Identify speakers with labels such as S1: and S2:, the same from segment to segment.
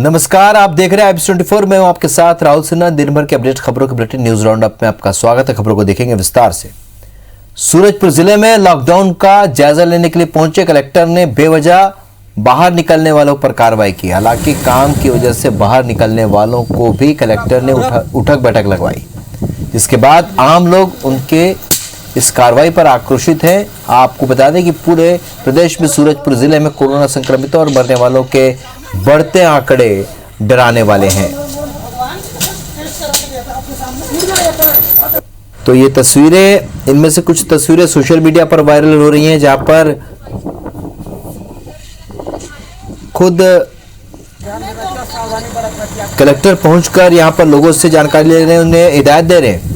S1: नमस्कार, आप देख रहे हैं IPS24। मैं हूं आपके साथ राहुल सिन्हा। दिन भर के अपडेट खबरों के बुलेटिन न्यूज राउंड अप में आपका स्वागत है। खबरों को देखेंगे विस्तार से। सूरजपुर जिले में लॉकडाउन का जायजा लेने के लिए पहुंचे कलेक्टर ने बेवजह बाहर निकलने वालों पर कार्रवाई की। हालांकि काम की वजह से बाहर निकलने वालों को भी कलेक्टर ने उठक बैठक लगवाई, जिसके बाद आम लोग उनके इस कार्रवाई पर आक्रोशित हैं। आपको बता दें कि पूरे प्रदेश में सूरजपुर जिले में कोरोना संक्रमितों और मरने वालों के बढ़ते आंकड़े डराने वाले हैं। तो ये तस्वीरें, इनमें से कुछ तस्वीरें सोशल मीडिया पर वायरल हो रही हैं, जहां पर खुद कलेक्टर पहुंचकर यहां पर लोगों से जानकारी ले रहे हैं, उन्हें हिदायत दे रहे हैं।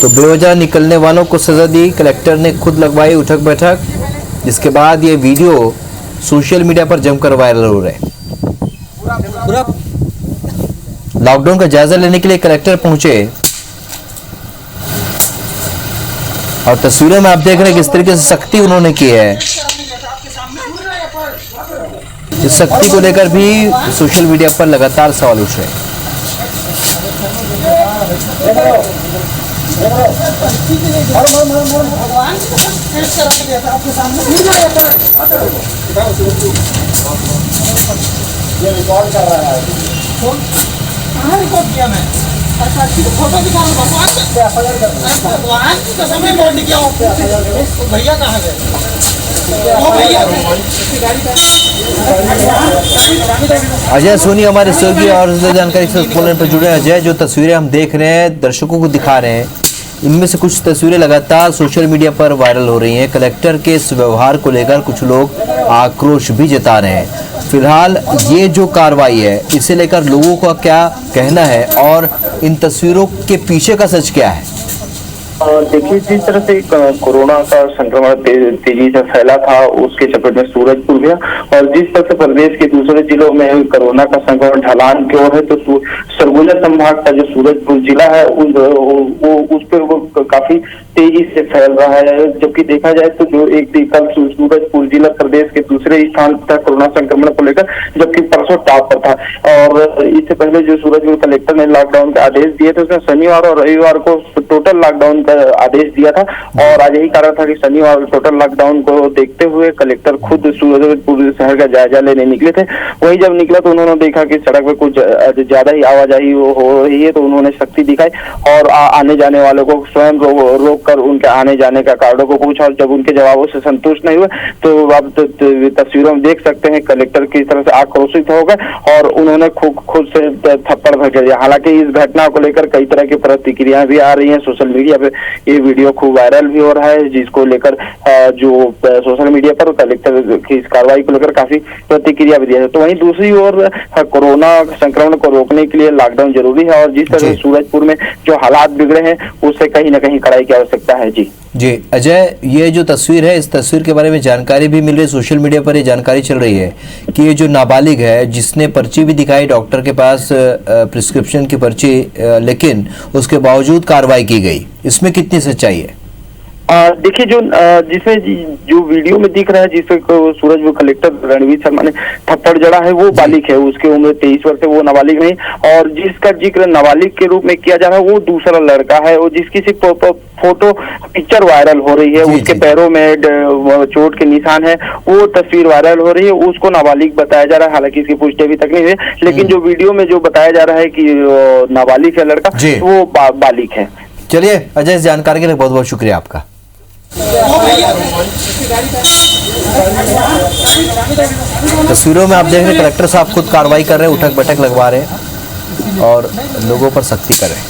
S1: तो बेवजह निकलने वालों को सजा दी, कलेक्टर ने खुद लगवाई उठक बैठक, जिसके बाद ये वीडियो सोशल मीडिया पर जमकर वायरल हो रहे हैं। लॉकडाउन का जायजा लेने के लिए कलेक्टर पहुंचे और तस्वीरों में आप देख रहे हैं किस तरीके से सख्ती उन्होंने की है। इस सख्ती को लेकर भी सोशल मीडिया पर लगातार सवाल उठ रहे हैं।
S2: ये रिकॉर्ड कर रहा है। कहाँ रिकॉर्ड किया मैं? अच्छा, फोटो दिखा लो। भगवान की कसम रिकॉर्ड नहीं किया। भैया कहाँ गए?
S1: अजय सोनी हमारे सहयोगी और जानकारी से फोन पर जुड़े। अजय, जो तस्वीरें हम देख रहे हैं दर्शकों को दिखा रहे हैं, इनमें से कुछ तस्वीरें लगातार सोशल मीडिया पर वायरल हो रही हैं। कलेक्टर के इस व्यवहार को लेकर कुछ लोग आक्रोश भी जता रहे हैं। फिलहाल ये जो कार्रवाई है, इसे लेकर लोगों का क्या कहना है और इन तस्वीरों के पीछे का सच क्या है?
S3: देखिए, जिस तरह से कोरोना का संक्रमण तेजी से फैला था, उसके चपेट में सूरजपुर गया और जिस तरह से प्रदेश के दूसरे जिलों में कोरोना का संक्रमण ढलान की ओर है, तो सरगुजा संभाग का जो सूरजपुर जिला है उस पर काफी तेजी से फैल रहा है। जबकि देखा जाए तो जो एक कल सूरजपुर जिला प्रदेश के दूसरे स्थान था कोरोना संक्रमण को लेकर, जबकि परसों टॉप पर था। और इससे पहले जो सूरजपुर कलेक्टर ने लॉकडाउन का आदेश दिए थे, उसने शनिवार और रविवार को टोटल लॉकडाउन आदेश दिया था। और आज यही कारण था कि शनिवार टोटल लॉकडाउन को देखते हुए कलेक्टर खुद सूरजपुर शहर का जायजा लेने निकले थे। वही जब निकला तो उन्होंने देखा कि सड़क पे कुछ ज्यादा ही आवाजाही हो रही है, तो उन्होंने सख्ती दिखाई और आने जाने वालों को स्वयं रोक कर उनके आने जाने का कारणों को पूछा। और जब उनके जवाबों से संतुष्ट नहीं हुए तो आप तस्वीरों में देख सकते हैं कलेक्टर किस तरह से आक्रोशित हो गए और उन्होंने खुद से थप्पड़ भड़का दिया। हालांकि इस घटना को लेकर कई तरह की प्रतिक्रियाएं भी आ रही हैं सोशल मीडिया पे। ये वीडियो खूब वायरल भी हो रहा है, जिसको लेकर जो सोशल मीडिया पर कलेक्टर की इस कार्रवाई को लेकर काफी प्रतिक्रिया भी दिया है। तो वहीं दूसरी ओर कोरोना संक्रमण को रोकने के लिए लॉकडाउन जरूरी है और जिस तरह सूरजपुर में जो हालात बिगड़े हैं, उससे कहीं ना कहीं कड़ाई की आवश्यकता है। जी
S1: अजय, ये जो तस्वीर है, इस तस्वीर के बारे में जानकारी भी मिल रही है। सोशल मीडिया पर ये जानकारी चल रही है कि ये जो नाबालिग है, जिसने पर्ची भी दिखाई डॉक्टर के पास, प्रिस्क्रिप्शन की पर्ची, लेकिन उसके बावजूद कार्रवाई की गई, इसमें कितनी सच्चाई है?
S3: देखिए, जिसमें जो वीडियो में दिख रहा है, जिसपे सूरजपुर कलेक्टर रणवीर शर्मा ने थप्पड़ जड़ा है, वो बालिग है। उसकी उम्र 23 वर्ष है, वो नाबालिग नहीं। और जिसका जिक्र नाबालिग के रूप में किया जा रहा है, वो दूसरा लड़का है और जिसकी सिर्फ फोटो पिक्चर वायरल हो रही है। उसके पैरों में चोट के निशान है, वो तस्वीर वायरल हो रही है। उसको नाबालिग बताया जा रहा है, हालांकि इसकी पुष्टि अभी तक नहीं हुई, लेकिन जो वीडियो में जो बताया जा रहा है कि नाबालिग है लड़का, वो बालिग है।
S1: चलिए अजय, इस जानकारी के लिए बहुत बहुत शुक्रिया आपका। तस्वीरों में आप देख रहे हैं कलेक्टर साहब खुद कार्रवाई कर रहे हैं, उठक बैठक लगवा रहे हैं और लोगों पर सख्ती कर रहे हैं।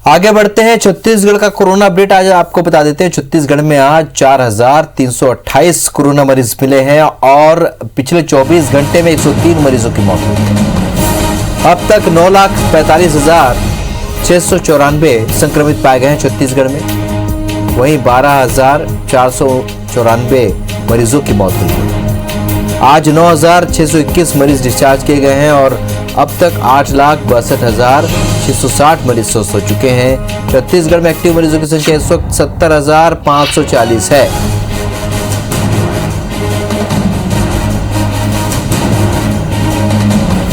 S1: आगे बढ़ते हैं। छत्तीसगढ़ का कोरोना अपडेट आज आपको बता देते हैं। छत्तीसगढ़ में आज 4,328 कोरोना मरीज मिले हैं और पिछले 24 घंटे में 103 मरीजों की मौत हुई है। अब तक 9,45,694 संक्रमित पाए गए हैं छत्तीसगढ़ में। वहीं 12,494 मरीजों की मौत हुई है। आज 9,621 मरीज डिस्चार्ज किए गए हैं और अब तक 8,62,660 मरीज स्वस्थ हो चुके हैं। छत्तीसगढ़ में एक्टिव मरीजों की संख्या इस वक्त 70,540 है।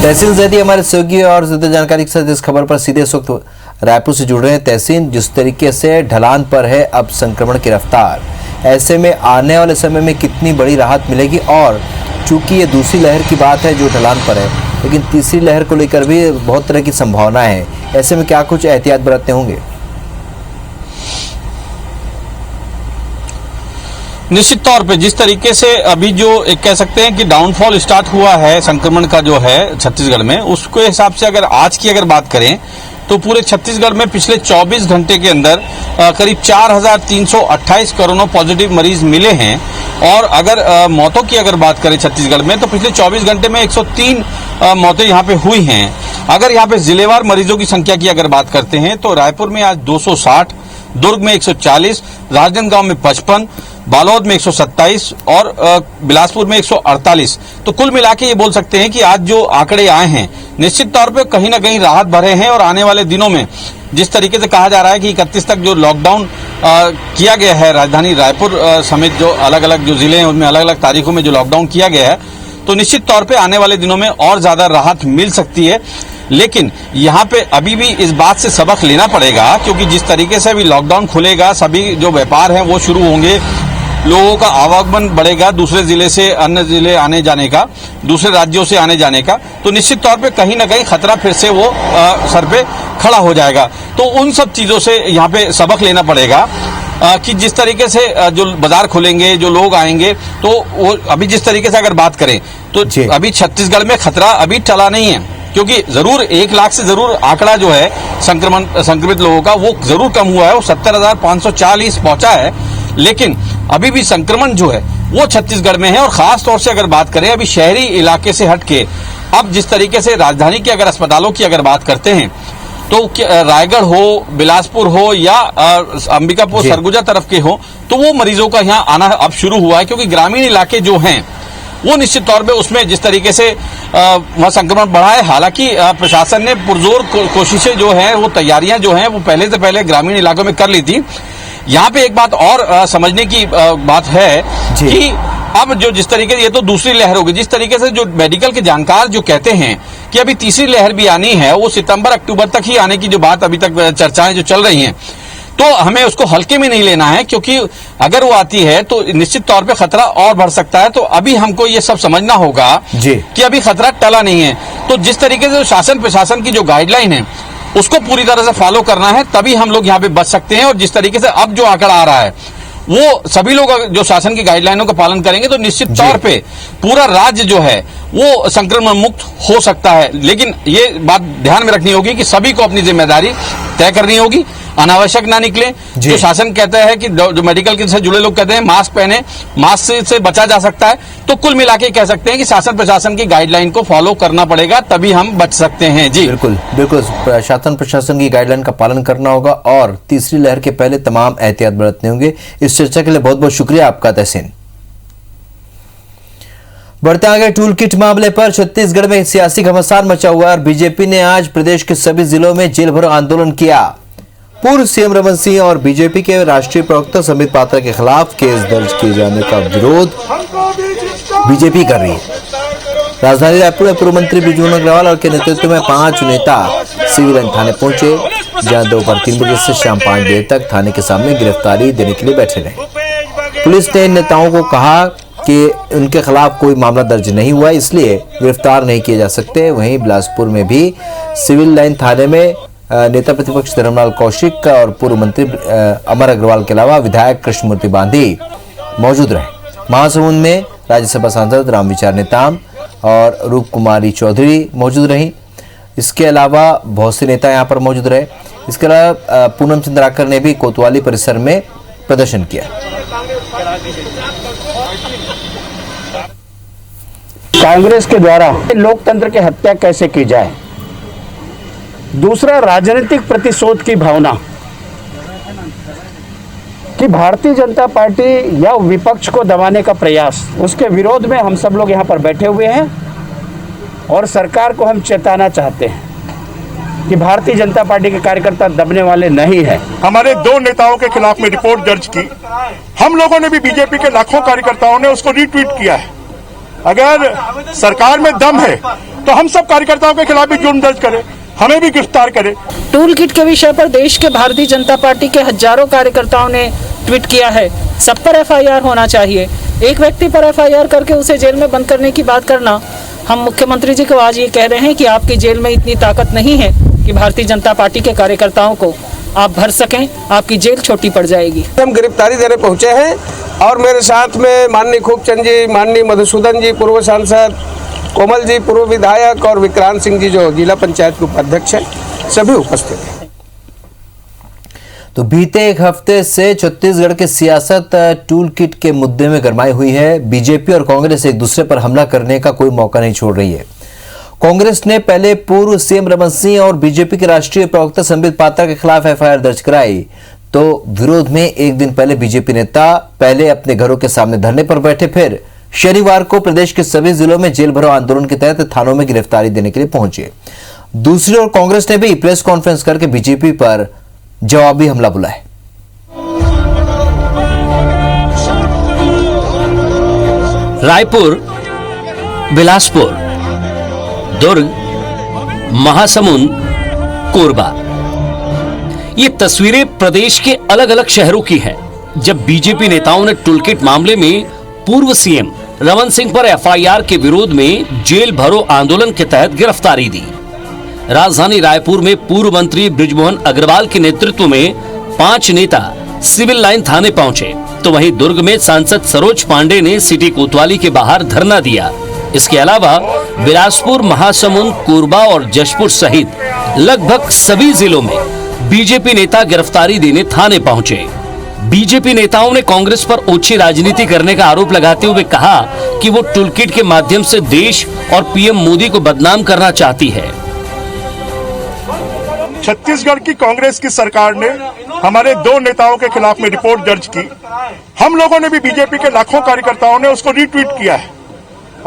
S1: तहसीन जैदी हमारे सहयोगी और ज्यादा जानकारी के साथ इस खबर पर सीधे इस वक्त रायपुर से जुड़ रहे हैं। तहसीन, जिस तरीके से ढलान पर है अब संक्रमण की रफ्तार, ऐसे में आने वाले समय में कितनी बड़ी राहत मिलेगी? और चूंकि ये दूसरी लहर की बात है जो ढलान पर है, लेकिन तीसरी लहर को लेकर भी बहुत तरह की संभावना है, ऐसे में क्या कुछ एहतियात बरतने होंगे?
S4: निश्चित तौर पे जिस तरीके से अभी जो एक कह सकते हैं कि डाउनफॉल स्टार्ट हुआ है संक्रमण का जो है छत्तीसगढ़ में, उसके हिसाब से अगर आज की अगर बात करें तो पूरे छत्तीसगढ़ में पिछले 24 घंटे के अंदर करीब 4,328 कोरोना पॉजिटिव मरीज मिले हैं। और अगर मौतों की अगर बात करें छत्तीसगढ़ में तो पिछले 24 घंटे में 103 मौतें यहाँ पे हुई हैं। अगर यहाँ पे जिलेवार मरीजों की संख्या की अगर बात करते हैं तो रायपुर में आज 260, दुर्ग में 140, राजनांदगांव में 55, बालोद में 127 और बिलासपुर में 148। तो कुल मिला के ये बोल सकते हैं कि आज जो आंकड़े आए हैं निश्चित तौर पे कहीं ना कहीं राहत भरे हैं। और आने वाले दिनों में जिस तरीके से कहा जा रहा है कि 31 तक जो लॉकडाउन किया गया है राजधानी रायपुर समेत जो अलग अलग जो जिले हैं उनमें अलग अलग तारीखों में जो लॉकडाउन किया गया है, तो निश्चित तौर पे आने वाले दिनों में और ज्यादा राहत मिल सकती है। लेकिन यहाँ पे अभी भी इस बात से सबक लेना पड़ेगा, क्योंकि जिस तरीके से अभी लॉकडाउन खुलेगा, सभी जो व्यापार हैं वो शुरू होंगे, लोगों का आवागमन बढ़ेगा दूसरे जिले से अन्य जिले आने जाने का, दूसरे राज्यों से आने जाने का, तो निश्चित तौर पे कहीं ना कहीं खतरा फिर से वो सर पे खड़ा हो जाएगा। तो उन सब चीजों से यहाँ पे सबक लेना पड़ेगा कि जिस तरीके से जो बाजार खुलेंगे, जो लोग आएंगे, तो वो अभी जिस तरीके से अगर बात करें तो अभी छत्तीसगढ़ में खतरा अभी टला नहीं है, क्योंकि जरूर 1 लाख से जरूर आंकड़ा जो है संक्रमित लोगों का वो जरूर कम हुआ है, वो 70,540 पहुंचा है। लेकिन अभी भी संक्रमण जो है वो छत्तीसगढ़ में है। और खास तौर से अगर बात करें अभी शहरी इलाके से हटके, अब जिस तरीके से राजधानी के अगर अस्पतालों की अगर बात करते हैं तो रायगढ़ हो, बिलासपुर हो या अंबिकापुर सरगुजा तरफ के हो, तो वो मरीजों का यहाँ आना अब शुरू हुआ है, क्योंकि ग्रामीण इलाके जो हैं वो निश्चित तौर पे उसमें जिस तरीके से वह संक्रमण बढ़ा है। हालांकि प्रशासन ने पुरजोर कोशिशें जो है वो तैयारियां जो हैं वो पहले से पहले ग्रामीण इलाकों में कर ली थी। यहाँ पे एक बात और समझने की बात है कि अब जो जिस तरीके से ये तो दूसरी लहर होगी, जिस तरीके से जो मेडिकल के जानकार जो कहते हैं कि अभी तीसरी लहर भी आनी है, वो सितंबर अक्टूबर तक ही आने की जो बात अभी तक चर्चाएं जो चल रही हैं, तो हमें उसको हल्के में नहीं लेना है, क्योंकि अगर वो आती है तो निश्चित तौर पे खतरा और बढ़ सकता है। तो अभी हमको ये सब समझना होगा कि अभी खतरा टला नहीं है। तो जिस तरीके से शासन प्रशासन की जो गाइडलाइन है उसको पूरी तरह से फॉलो करना है, तभी हम लोग यहाँ पे बच सकते हैं। और जिस तरीके से अब जो आंकड़ा आ रहा है वो सभी लोग जो शासन की गाइडलाइनों का पालन करेंगे तो निश्चित तौर पे पूरा राज्य जो है वो संक्रमण मुक्त हो सकता है। लेकिन ये बात ध्यान में रखनी होगी कि सभी को अपनी जिम्मेदारी तय करनी होगी, अनावश्यक ना निकले। जो शासन कहता है कि जो मेडिकल से जुड़े लोग कहते हैं मास्क पहने, मास्क से बचा जा सकता है, तो कुल मिला के कह सकते हैं कि शासन प्रशासन की गाइडलाइन को फॉलो करना पड़ेगा, तभी हम बच सकते हैं। जी
S1: बिल्कुल बिल्कुल, शासन प्रशासन की गाइडलाइन का पालन करना होगा और तीसरी लहर के पहले तमाम एहतियात बरतने होंगे। इस चर्चा के लिए बहुत बहुत शुक्रिया आपका तहसीन। बढ़ते आगे टूल किट मामले पर छत्तीसगढ़ में सियासी घमासान मचा हुआ और बीजेपी ने आज प्रदेश के सभी जिलों में जेल भरो आंदोलन किया। पूर्व सीएम रमन सिंह और बीजेपी के राष्ट्रीय प्रवक्ता संबित पात्रा के खिलाफ केस दर्ज किए जाने का विरोध बीजेपी कर रही है। राजधानी रायपुर में पूर्व मंत्री बृजमोहन अग्रवाल और के नेतृत्व में 5 नेता सिविल लाइन थाने पहुंचे, जहां दोपहर 3 बजे से शाम 5 बजे तक थाने के सामने गिरफ्तारी देने के लिए बैठे रहे। पुलिस ने इन नेताओं को कहा कि उनके खिलाफ कोई मामला दर्ज नहीं हुआ, इसलिए गिरफ्तार नहीं किए जा सकते। वहीं बिलासपुर में भी सिविल लाइन थाने में नेता प्रतिपक्ष धर्मलाल कौशिक और पूर्व मंत्री अमर अग्रवाल के अलावा विधायक कृष्णमूर्ति बांधी मौजूद रहे। महासमुंद में राज्यसभा सांसद रामविचार नेताम और रूप कुमारी चौधरी मौजूद रहीं। इसके अलावा बहुत से नेता यहाँ पर मौजूद रहे। इसके अलावा पूनम चंद्राकर ने भी कोतवाली परिसर में प्रदर्शन किया।
S5: कांग्रेस के द्वारा लोकतंत्र की हत्या कैसे की जाए, दूसरा राजनीतिक प्रतिशोध की भावना कि भारतीय जनता पार्टी या विपक्ष को दबाने का प्रयास, उसके विरोध में हम सब लोग यहाँ पर बैठे हुए हैं। और सरकार को हम चेताना चाहते हैं कि भारतीय जनता पार्टी के कार्यकर्ता दबने वाले नहीं हैं।
S6: हमारे 2 नेताओं के खिलाफ में रिपोर्ट दर्ज की। हम लोगों ने भी बीजेपी के लाखों कार्यकर्ताओं ने उसको रीट्वीट किया है। अगर सरकार में दम है तो हम सब कार्यकर्ताओं के खिलाफ भी जुर्म दर्ज करें, हमें भी गिरफ्तार करें।
S7: टूल किट के विषय पर देश के भारतीय जनता पार्टी के हजारों कार्यकर्ताओं ने ट्वीट किया है। सब पर एफआईआर होना चाहिए। एक व्यक्ति पर एफआईआर करके उसे जेल में बंद करने की बात करना। हम मुख्यमंत्री जी को आज ये कह रहे हैं कि आपकी जेल में इतनी ताकत नहीं है कि भारतीय जनता पार्टी के कार्यकर्ताओं को आप भर सकें। आपकी जेल छोटी पड़ जाएगी।
S8: हम गिरफ्तारी देने पहुंचे हैं और मेरे साथ में माननीय खूबचंद जी, माननीय मधुसूदन जी पूर्व सांसद, कोमल जी पूर्व विधायक और विक्रांत सिंह जी जो जिला पंचायत के उपाध्यक्ष हैं, सभी उपस्थित हैं।
S1: तो बीते एक हफ्ते से छत्तीसगढ़ की सियासत टूल किट के मुद्दे में गरमाई हुई है। बीजेपी और कांग्रेस एक दूसरे पर हमला करने का कोई मौका नहीं छोड़ रही है। कांग्रेस ने पहले पूर्व सीएम रमन सिंह और बीजेपी के राष्ट्रीय प्रवक्ता संबित पात्रा के खिलाफ एफआईआर दर्ज कराई। तो विरोध में एक दिन पहले बीजेपी नेता पहले अपने घरों के सामने धरने पर बैठे, फिर शनिवार को प्रदेश के सभी जिलों में जेल भरो आंदोलन के तहत थानों में गिरफ्तारी देने के लिए पहुंचे। दूसरी ओर कांग्रेस ने भी प्रेस कॉन्फ्रेंस करके बीजेपी पर जवाबी हमला बुलाया।
S9: रायपुर, बिलासपुर, दुर्ग, महासमुंद, कोरबा, ये तस्वीरें प्रदेश के अलग अलग शहरों की हैं। जब बीजेपी नेताओं ने टूलकिट मामले में पूर्व सीएम रमन सिंह पर एफआईआर के विरोध में जेल भरो आंदोलन के तहत गिरफ्तारी दी। राजधानी रायपुर में पूर्व मंत्री बृजमोहन अग्रवाल के नेतृत्व में 5 नेता सिविल लाइन थाने पहुंचे, तो वहीं दुर्ग में सांसद सरोज पांडे ने सिटी कोतवाली के बाहर धरना दिया। इसके अलावा बिलासपुर, महासमुंद, कोरबा और जशपुर सहित लगभग सभी जिलों में बीजेपी नेता गिरफ्तारी देने थाने पहुंचे। बीजेपी नेताओं ने कांग्रेस पर ओछी राजनीति करने का आरोप लगाते हुए कहा कि वो टूलकिट के माध्यम से देश और पीएम मोदी को बदनाम करना चाहती है।
S6: छत्तीसगढ़ की कांग्रेस की सरकार ने हमारे 2 नेताओं के खिलाफ में रिपोर्ट दर्ज की। हम लोगों ने भी बीजेपी के लाखों कार्यकर्ताओं ने उसको रीट्वीट किया है।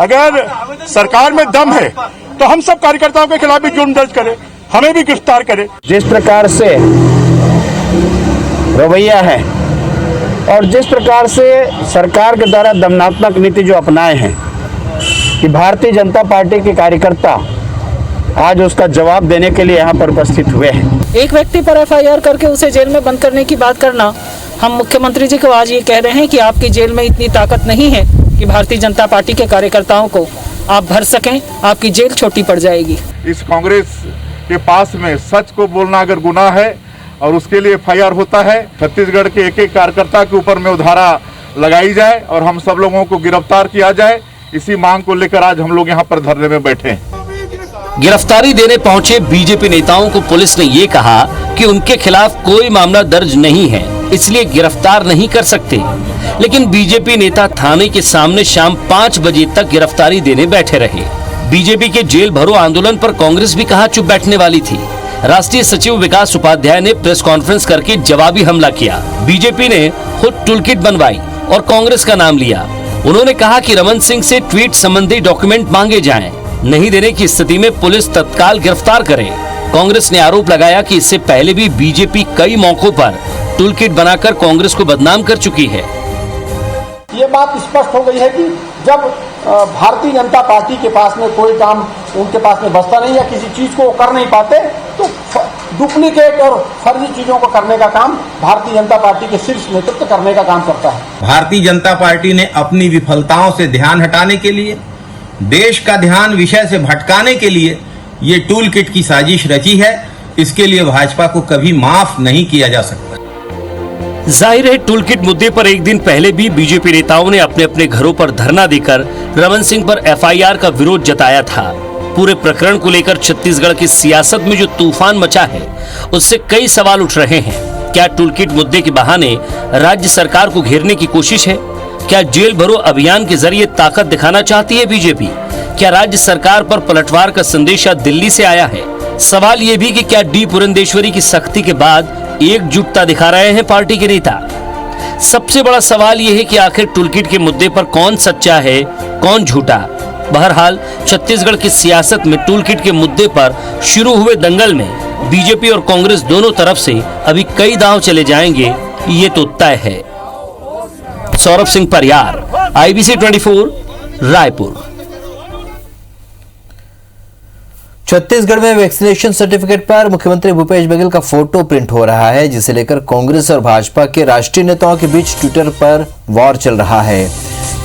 S6: अगर सरकार में दम है तो हम सब कार्यकर्ताओं के खिलाफ भी जुर्म दर्ज करें, हमें भी गिरफ्तार करें।
S5: जिस प्रकार से रवैया है और जिस प्रकार से सरकार के द्वारा दमनात्मक नीति जो अपनाए हैं कि भारतीय जनता पार्टी के कार्यकर्ता आज उसका जवाब देने के लिए यहाँ पर उपस्थित हुए हैं।
S7: एक व्यक्ति पर एफआईआर करके उसे जेल में बंद करने की बात करना। हम मुख्यमंत्री जी को आज ये कह रहे हैं कि आपकी जेल में इतनी ताकत नहीं है कि भारतीय जनता पार्टी के कार्यकर्ताओं को आप भर सकें। आपकी जेल छोटी पड़ जाएगी।
S6: इस कांग्रेस के पास में सच को बोलना अगर गुनाह है और उसके लिए एफआईआर होता है, छत्तीसगढ़ के एक एक कार्यकर्ता के ऊपर में धारा लगाई जाए और हम सब लोगों को गिरफ्तार किया जाए। इसी मांग को लेकर आज हम लोग यहाँ पर धरने में बैठे हैं।
S9: गिरफ्तारी देने पहुंचे बीजेपी नेताओं को पुलिस ने ये कहा कि उनके खिलाफ कोई मामला दर्ज नहीं है, इसलिए गिरफ्तार नहीं कर सकते। लेकिन बीजेपी नेता थाने के सामने शाम 5 बजे तक गिरफ्तारी देने बैठे रहे। बीजेपी के जेल भरो आंदोलन पर कांग्रेस भी कहाँ चुप बैठने वाली थी। राष्ट्रीय सचिव विकास उपाध्याय ने प्रेस कॉन्फ्रेंस करके जवाबी हमला किया। बीजेपी ने खुद टूलकिट बनवाई और कांग्रेस का नाम लिया। उन्होंने कहा कि रमन सिंह से ट्वीट संबंधी डॉक्यूमेंट मांगे जाएं, नहीं देने की स्थिति में पुलिस तत्काल गिरफ्तार करे। कांग्रेस ने आरोप लगाया कि इससे पहले भी बीजेपी कई मौकों पर टूलकिट बनाकर कांग्रेस को बदनाम कर चुकी है।
S2: ये बात स्पष्ट हो गई है कि जब भारतीय जनता पार्टी के पास में कोई काम उनके पास में बचता नहीं या किसी चीज को कर नहीं पाते तो डुप्लीकेट और फर्जी चीजों को करने का काम भारतीय जनता पार्टी के शीर्ष नेतृत्व करने का काम करता है।
S10: भारतीय जनता पार्टी ने अपनी विफलताओं से ध्यान हटाने के लिए, देश का ध्यान विषय से भटकाने के लिए ये टूल किट की साजिश रची है। इसके लिए भाजपा को कभी माफ नहीं किया जा सकता।
S9: जाहिर है टूलकिट मुद्दे पर एक दिन पहले भी बीजेपी नेताओं ने अपने अपने घरों पर धरना देकर रमन सिंह पर एफआईआर का विरोध जताया था। पूरे प्रकरण को लेकर छत्तीसगढ़ की सियासत में जो तूफान मचा है उससे कई सवाल उठ रहे हैं। क्या टूलकिट मुद्दे के बहाने राज्य सरकार को घेरने की कोशिश है? क्या जेल भरो अभियान के जरिए ताकत दिखाना चाहती है बीजेपी? क्या राज्य सरकार पर पलटवार का संदेशा दिल्ली से आया है? सवाल ये भी कि क्या डी पुरंदेश्वरी की सख्ती के बाद एकजुटता दिखा रहे हैं पार्टी के नेता? सबसे बड़ा सवाल यह है कि आखिर टूलकिट के मुद्दे पर कौन सच्चा है, कौन झूठा? बहरहाल छत्तीसगढ़ की सियासत में टूल किट के मुद्दे पर शुरू हुए दंगल में बीजेपी और कांग्रेस दोनों तरफ से अभी कई दांव चले जाएंगे, ये तो तय है। सौरभ सिंह परियार, IBC 24, रायपुर।
S1: छत्तीसगढ़ में वैक्सीनेशन सर्टिफिकेट पर मुख्यमंत्री भूपेश बघेल का फोटो प्रिंट हो रहा है, जिसे लेकर कांग्रेस और भाजपा के राष्ट्रीय नेताओं के बीच ट्विटर पर वॉर चल रहा है।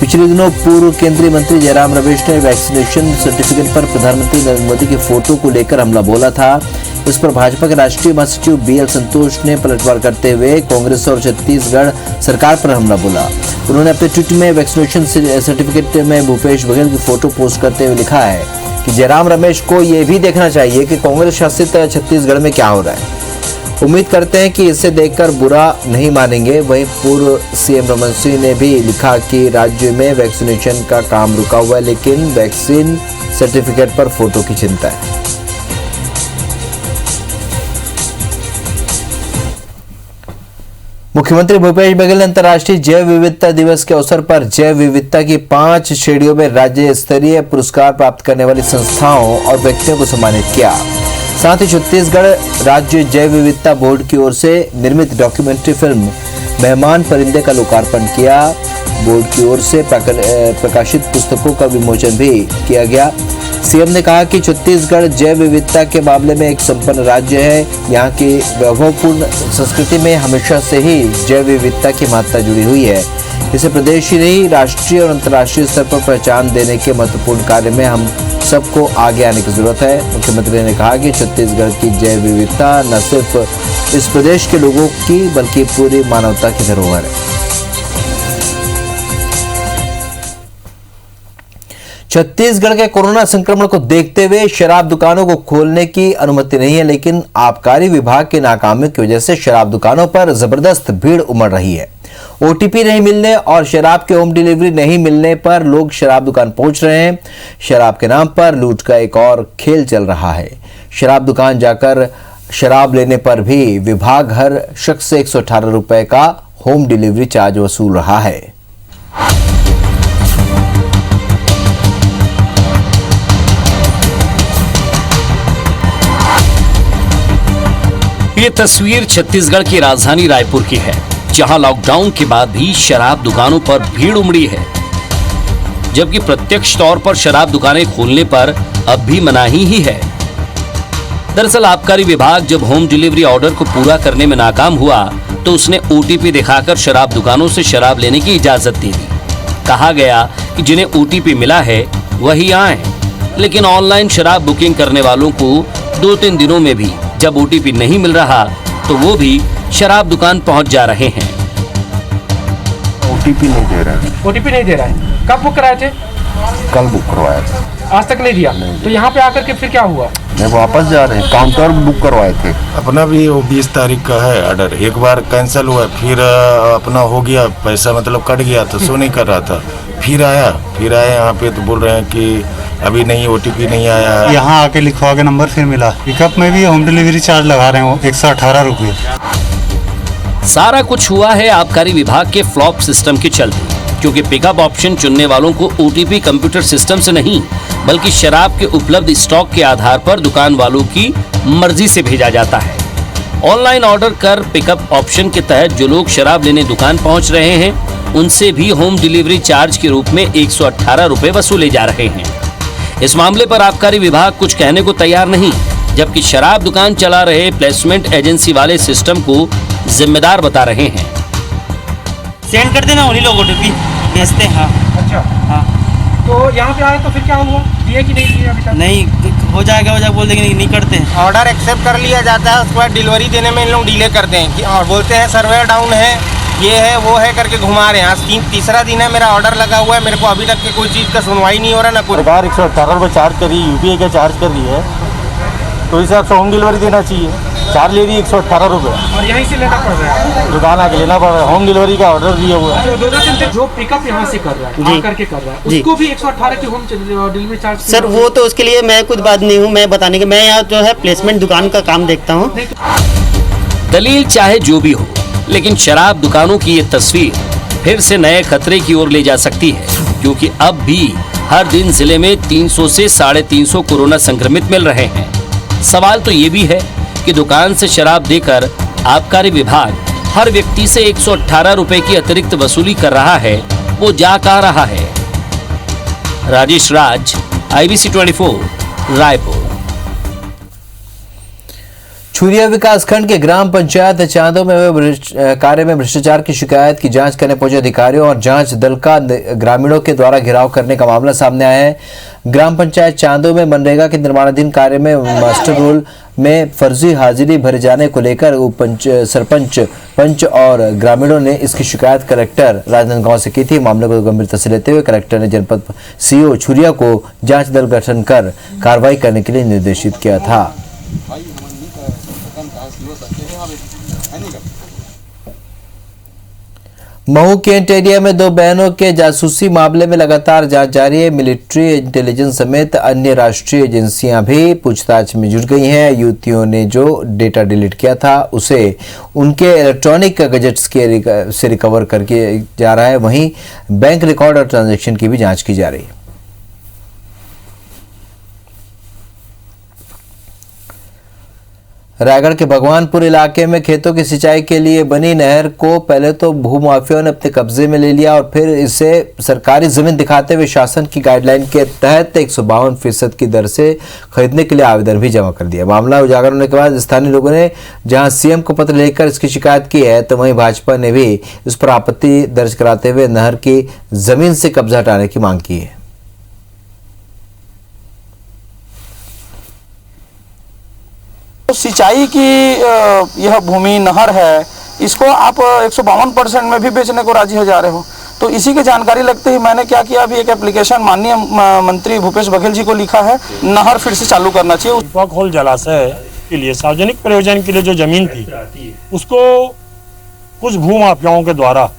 S1: पिछले दिनों पूर्व केंद्रीय मंत्री जयराम रमेश ने वैक्सीनेशन सर्टिफिकेट पर प्रधानमंत्री नरेंद्र मोदी के फोटो को लेकर हमला बोला था। इस पर भाजपा के राष्ट्रीय महासचिव BL संतोष ने पलटवार करते हुए कांग्रेस और छत्तीसगढ़ सरकार पर हमला बोला। उन्होंने अपने ट्वीट में वैक्सीनेशन सर्टिफिकेट में भूपेश बघेल की फोटो पोस्ट करते हुए लिखा है कि जयराम रमेश को यह भी देखना चाहिए कि कांग्रेस शासित छत्तीसगढ़ में क्या हो रहा है। उम्मीद करते हैं कि इसे देखकर बुरा नहीं मानेंगे। वहीं पूर्व CM रमन सिंह ने भी लिखा कि राज्य में वैक्सीनेशन का काम रुका हुआ है, लेकिन वैक्सीन सर्टिफिकेट पर फोटो की चिंता है। मुख्यमंत्री भूपेश बघेल ने अंतर्राष्ट्रीय जैव विविधता दिवस के अवसर पर जैव विविधता की 5 श्रेणियों में राज्य स्तरीय पुरस्कार प्राप्त करने वाली संस्थाओं और व्यक्तियों को सम्मानित किया। साथ ही छत्तीसगढ़ राज्य जैव विविधता बोर्ड की ओर से निर्मित डॉक्यूमेंट्री फिल्म मेहमान परिंदे का लोकार्पण किया। बोर्ड की ओर से प्रकाशित पुस्तकों का विमोचन भी किया गया। CM ने कहा कि छत्तीसगढ़ जैव विविधता के मामले में एक संपन्न राज्य है। यहाँ की वैभवपूर्ण संस्कृति में हमेशा से ही जैव विविधता की महत्ता जुड़ी हुई है। इसे प्रदेश ही नहीं, राष्ट्रीय और अंतर्राष्ट्रीय स्तर पर पहचान देने के महत्वपूर्ण कार्य में हम सबको आगे आने की जरूरत है। मुख्यमंत्री ने कहा कि छत्तीसगढ़ की जैव विविधता न सिर्फ इस प्रदेश के लोगों की बल्कि पूरी मानवता की धरोहर है। छत्तीसगढ़ के कोरोना संक्रमण को देखते हुए शराब दुकानों को खोलने की अनुमति नहीं है, लेकिन आबकारी विभाग की नाकामी की वजह से शराब दुकानों पर जबरदस्त भीड़ उमड़ रही है। OTP नहीं मिलने और शराब के होम डिलीवरी नहीं मिलने पर लोग शराब दुकान पहुंच रहे हैं। शराब के नाम पर लूट का एक और खेल चल रहा है। शराब दुकान जाकर शराब लेने पर भी विभाग हर शख्स से 118 रुपए का होम डिलीवरी चार्ज वसूल रहा है।
S9: ये तस्वीर छत्तीसगढ़ की राजधानी रायपुर की है, जहां लॉकडाउन के बाद भी शराब दुकानों पर भीड़ उमड़ी है, जबकि प्रत्यक्ष तौर पर शराब दुकानें खोलने पर अब भी मनाही ही है। दरअसल आबकारी विभाग जब होम डिलीवरी ऑर्डर को पूरा करने में नाकाम हुआ तो उसने OTP दिखाकर शराब दुकानों से शराब लेने की इजाजत दे दी। कहा गया कि जिन्हें OTP मिला है वही आए, लेकिन ऑनलाइन शराब बुकिंग करने वालों को 2-3 दिनों में भी जब OTP नहीं मिल रहा तो वो भी शराब दुकान पहुंच जा रहे हैं।
S11: OTP नहीं दे रहा है।
S12: OTP नहीं दे रहा है। कब बुक कराए थे?
S11: कल बुक करवाया था।
S12: आज तक नहीं दिया? तो यहाँ पे आकर के फिर क्या हुआ?
S11: मैं वापस जा रहे हैं, काउंटर बुक करवाए थे।
S13: अपना भी वो 20 तारीख का है ऑर्डर, एक बार कैंसिल हुआ, फिर अपना हो गया, पैसा मतलब कट गया तो शो नहीं कर रहा था। फिर आया यहाँ पे तो बोल रहे हैं कि अभी नहीं, OTP नहीं आया।
S14: यहाँ आके लिखवा के नंबर फिर मिला। पिकअप में भी होम डिलीवरी चार्ज लगा रहे हैं 118 रुपये।
S9: सारा कुछ हुआ है आबकारी विभाग के फ्लॉप सिस्टम के चलते, क्योंकि पिकअप ऑप्शन चुनने वालों को OTP कंप्यूटर सिस्टम से नहीं बल्कि शराब के उपलब्ध स्टॉक के आधार पर दुकान वालों की मर्जी से भेजा जाता है। ऑनलाइन ऑर्डर कर पिकअप ऑप्शन के तहत जो लोग शराब लेने दुकान पहुंच रहे हैं उनसे भी होम डिलीवरी चार्ज के रूप में 118 रुपए वसूले जा रहे हैं। इस मामले पर आबकारी विभाग कुछ कहने को तैयार नहीं, जबकि शराब दुकान चला रहे प्लेसमेंट एजेंसी वाले सिस्टम को जिम्मेदार बता रहे हैं।
S15: सेंड कर देना, उन्हीं लोग OTP भेजते हैं।
S12: अच्छा
S15: हाँ,
S12: तो यहाँ पे आए तो फिर क्या हुआ? दिए कि नहीं दिए अभी तक?
S15: नहीं हो जाएगा बोल देंगे, नहीं करते हैं।
S16: ऑर्डर एक्सेप्ट कर लिया जाता है, उसके बाद डिलीवरी देने में इन लोग डिले करते हैं और बोलते हैं सर्वर डाउन है, ये है वो है करके घुमा रहे हैं। आज तीसरा दिन है मेरा ऑर्डर लगा हुआ है, मेरे को अभी तक की कोई चीज़ का सुनवाई नहीं हो रहा ना कोई।
S17: सरकार 118 रुपये चार्ज कर रही है, UPI का चार्ज कर रही है, तो इस हिसाब से होम डिलीवरी देना चाहिए। चार्ज ले रही 118 रुपये
S12: और यहीं से लेना पड़ रहा है,
S17: दुकान आके लेना पड़ रहा है। होम डिलीवरी का ऑर्डर दिया हुआ है।
S12: जो पिकअप यहाँ से कर रहा है, करके कर रहा है, उसको भी 118 की होम डिलीवरी चार्ज?
S15: सर वो तो उसके लिए मैं खुद बात नहीं हूँ, मैं बताने के, मैं यहाँ जो है प्लेसमेंट दुकान का काम देखता हूँ।
S9: दलील चाहे जो भी हो, लेकिन शराब दुकानों की ये तस्वीर फिर से नए खतरे की ओर ले जा सकती है, क्योंकि अब भी हर दिन जिले में 300 से 350 कोरोना संक्रमित मिल रहे हैं। सवाल तो ये भी है कि दुकान से शराब देकर आबकारी विभाग हर व्यक्ति से 118 रुपए की अतिरिक्त वसूली कर रहा है, वो जा कहाँ रहा है। राजेश राज, IBC 24, रायपुर।
S1: छुरिया विकासखंड के ग्राम पंचायत चांदो में हुए कार्य में भ्रष्टाचार की शिकायत की जांच करने पहुंचे अधिकारियों और जांच दल का ग्रामीणों के द्वारा घेराव करने का मामला सामने आया है। ग्राम पंचायत चांदो में मनरेगा के निर्माणाधीन कार्य में मास्टर रोल में फर्जी हाजिरी भरे जाने को लेकर सरपंच, पंच और ग्रामीणों ने इसकी शिकायत कलेक्टर राजनांदगांव से की थी। मामले को गंभीरता से लेते हुए कलेक्टर ने जनपद CO छुरिया को जांच दल गठन कर कार्रवाई करने के लिए निर्देशित किया था। महू कैंट एरिया में 2 बहनों के जासूसी मामले में लगातार जांच जारी है। मिलिट्री, इंटेलिजेंस समेत अन्य राष्ट्रीय एजेंसियां भी पूछताछ में जुट गई हैं। युवतियों ने जो डेटा डिलीट किया था उसे उनके इलेक्ट्रॉनिक गैजेट्स से रिकवर करके जा रहा है। वहीं बैंक रिकॉर्ड और ट्रांजैक्शन की भी जांच की जा रही है। रायगढ़ के भगवानपुर इलाके में खेतों की सिंचाई के लिए बनी नहर को पहले तो भूमाफियाओं ने अपने कब्जे में ले लिया और फिर इसे सरकारी जमीन दिखाते हुए शासन की गाइडलाइन के तहत 152% की दर से खरीदने के लिए आवेदन भी जमा कर दिया। मामला उजागर होने के बाद स्थानीय लोगों ने जहां CM को पत्र लिखकर इसकी शिकायत की है, तो वहीं भाजपा ने भी इस पर आपत्ति दर्ज कराते हुए नहर की जमीन से कब्जा हटाने की मांग की है।
S18: सिंचाई की यह भूमि नहर है, इसको आप 152% में भी बेचने को राजी हो जा रहे हो। तो इसी की जानकारी लगते ही मैंने क्या किया, अभी एक एप्लीकेशन माननीय मंत्री भूपेश बघेल जी को लिखा है, नहर फिर से चालू करना चाहिए।
S19: खोल जलाशय के लिए सार्वजनिक प्रयोजन के लिए जो जमीन थी उसको कुछ भूमाफियाओं के द्वारा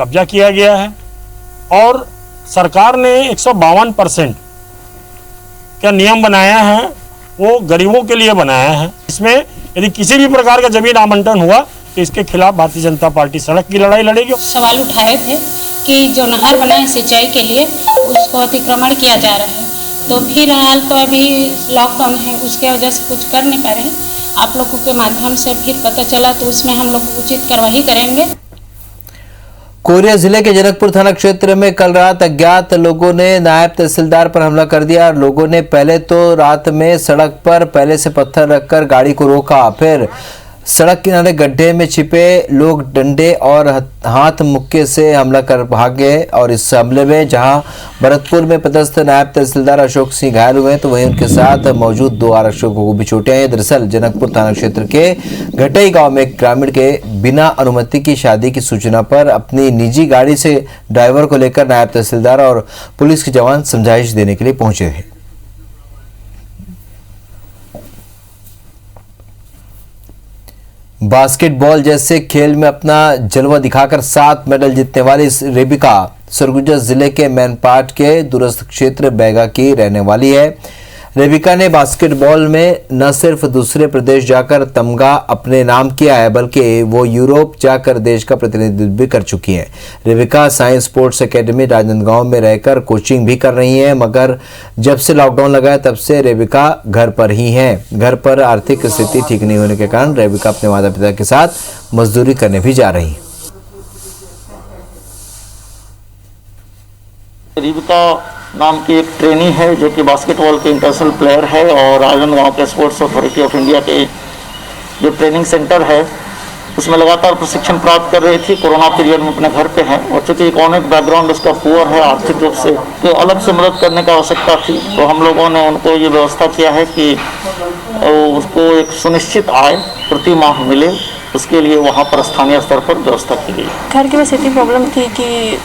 S19: कब्जा किया गया है और सरकार ने 152% का नियम बनाया है, वो गरीबों के लिए बनाया है। इसमें यदि किसी भी प्रकार का जमीन आवंटन हुआ तो इसके खिलाफ भारतीय जनता पार्टी सड़क की लड़ाई लड़ेगी।
S20: सवाल उठाए थे कि जो नहर बना है सिंचाई के लिए उसको अतिक्रमण किया जा रहा है, तो फिलहाल तो अभी लॉकडाउन है, उसके वजह से कुछ कर नहीं पा रहे हैं। आप लोगों के माध्यम से फिर पता चला तो उसमें हम लोग उचित कार्रवाई करेंगे।
S1: कोरिया जिले के जनकपुर थाना क्षेत्र में कल रात अज्ञात लोगों ने नायब तहसीलदार पर हमला कर दिया। लोगों ने पहले तो रात में सड़क पर पहले से पत्थर रखकर गाड़ी को रोका, फिर सड़क किनारे गड्ढे में छिपे लोग डंडे और हाथ मुक्के से हमला कर भाग गए और इस हमले में जहां भरतपुर में पदस्थ नायब तहसीलदार अशोक सिंह घायल हुए तो वहीं उनके साथ मौजूद 2 आरक्षकों को भी चोटें आई। दरअसल जनकपुर थाना क्षेत्र के घटई गांव में एक ग्रामीण के बिना अनुमति की शादी की सूचना पर अपनी निजी गाड़ी से ड्राइवर को लेकर नायब तहसीलदार और पुलिस के जवान समझाइश देने के लिए पहुंचे थे। बास्केटबॉल जैसे खेल में अपना जलवा दिखाकर 7 मेडल जीतने वाली रेबिका सरगुजा जिले के मैनपाट के दूरस्थ क्षेत्र बैगा की रहने वाली है। रेबिका ने बास्केटबॉल में न सिर्फ दूसरे प्रदेश जाकर तमगा अपने नाम किया है बल्कि वो यूरोप जाकर देश का प्रतिनिधित्व भी कर चुकी हैं। Rebika science sports academy Rajnandgaon में रहकर कोचिंग भी कर रही हैं, मगर जब से लॉकडाउन लगा है तब से रेबिका घर पर ही हैं। घर पर आर्थिक स्थिति ठीक नहीं होने के कारण रेबिका अपने माता पिता के साथ मजदूरी करने भी जा रही हैं।
S21: रेबिका नाम की एक ट्रेनी है जो कि बास्केटबॉल के इंटरनेशनल प्लेयर है और राजनांदगांव के स्पोर्ट्स अथॉरिटी ऑफ इंडिया के जो ट्रेनिंग सेंटर है उसमें लगातार प्रशिक्षण प्राप्त कर रही थी। कोरोना पीरियड में अपने घर पे है और चूँकि इकोनॉमिक बैकग्राउंड उसका पुअर है आर्थिक रूप से, तो अलग से मदद करने की आवश्यकता थी। तो हम लोगों ने उनको ये व्यवस्था किया है कि उसको एक सुनिश्चित आय प्रति माह मिले, उसके लिए वहाँ पर स्थानीय स्तर पर व्यवस्था की गई।
S22: घर की बस इतनी प्रॉब्लम थी कि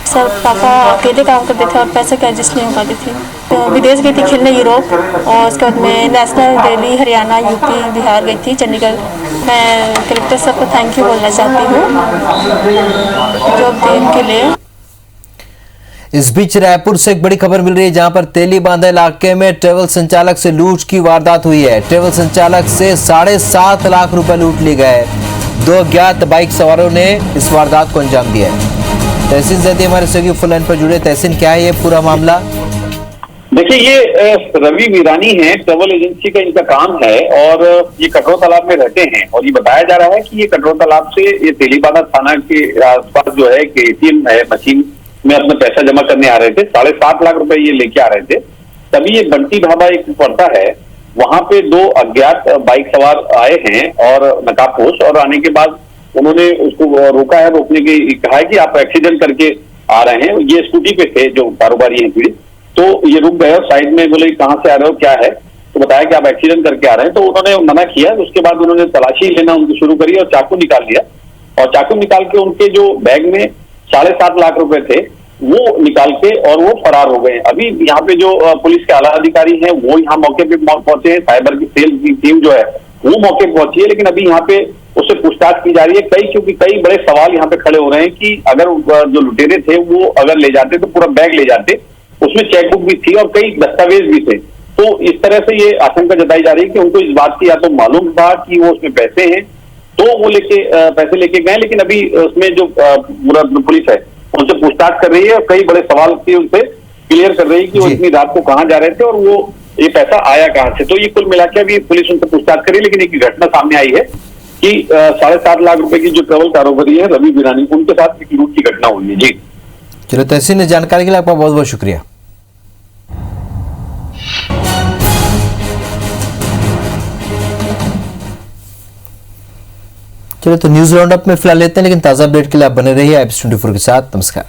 S22: सर पापा अकेले काम करते थे और पैसे का एडजस्ट नहीं हो पाती थी, तो विदेश गई थी खेलने यूरोप और उसके बाद में नेशनल दिल्ली, हरियाणा, यूपी, बिहार गई थी, चंडीगढ़। मैं कलेक्टर साहब को थैंक यू बोलना चाहती हूँ जॉब देने के लिए।
S1: इस बीच रायपुर से एक बड़ी खबर मिल रही है जहां पर तेली बांधा इलाके में ट्रेवल संचालक से लूट की वारदात हुई है। ट्रेवल संचालक से 7.5 लाख रुपए लूट लिए गए। 2 अज्ञात बाइक सवारों ने इस वारदात को अंजाम दिया है। तहसीन जैदी हमारे सहयोगी फोन लाइन पर जुड़े। तहसीन, क्या है ये पूरा मामला?
S3: देखिए, ये रवि वीरानी है, ट्रेवल एजेंसी का इनका काम है और ये कटरा तालाब में रहते हैं। और ये बताया जा रहा है कि ये कटरा तालाब से ये तेलीबाड़ा थाना के आसपास जो है कि एटीएम है मशीन में अपना पैसा जमा करने आ रहे थे। 7.5 लाख रुपए ये लेके आ रहे थे। तभी ये बंटी ढाबा एक पड़ता है, वहां पे 2 अज्ञात बाइक सवार आए हैं और नकाबपोश, और आने के बाद उन्होंने उसको रोका है। रोकने के कहा है कि आप एक्सीडेंट करके आ रहे हैं। ये स्कूटी पे थे जो कारोबारी हैं पीड़ित, तो ये रुक गए और साइड में बोले कहाँ से आ रहे हो, क्या है, तो बताया कि आप एक्सीडेंट करके आ रहे हैं। तो उन्होंने मना किया। उसके बाद उन्होंने तलाशी लेना उनकी शुरू करी और चाकू निकाल लिया। और चाकू निकाल के उनके जो बैग में 7.5 लाख रुपए थे वो निकाल के और वो फरार हो गए। अभी यहाँ पे जो पुलिस के आला अधिकारी हैं वो यहाँ मौके पे पहुंचे हैं। साइबर की सेल की टीम जो है वो मौके पे पहुंची है, लेकिन अभी यहाँ पे उससे पूछताछ की जा रही है। क्योंकि कई बड़े सवाल यहाँ पे खड़े हो रहे हैं कि अगर जो लुटेरे थे वो अगर ले जाते तो पूरा बैग ले जाते, उसमें चेकबुक भी थी और कई दस्तावेज भी थे। तो इस तरह से ये आशंका जताई जा रही है कि उनको इस बात की या तो मालूम था कि वो उसमें पैसे हैं तो वो पैसे लेके गए, लेकिन अभी उसमें जो पूरा पुलिस है उनसे पूछताछ कर रही है और कई बड़े सवाल की उनसे क्लियर कर रही है कि वो इतनी रात को कहाँ जा रहे थे और वो ये पैसा आया कहाँ से। तो ये कुल मिला के अभी पुलिस उनसे पूछताछ कर रही है। लेकिन एक घटना सामने आई है कि 7.5 लाख रुपए की जो ट्रेवल कारोबारी है रवि वीरानी, उनके साथ एक लूट की घटना हुई है। जी
S1: चलो तहसीन ने जानकारी के लिए आपका बहुत बहुत शुक्रिया। चलो तो न्यूज राउंड अप में फिलहाल लेते हैं, लेकिन ताजा अपडेट के लिए आप बने रहिए IPS 24 के साथ। नमस्कार।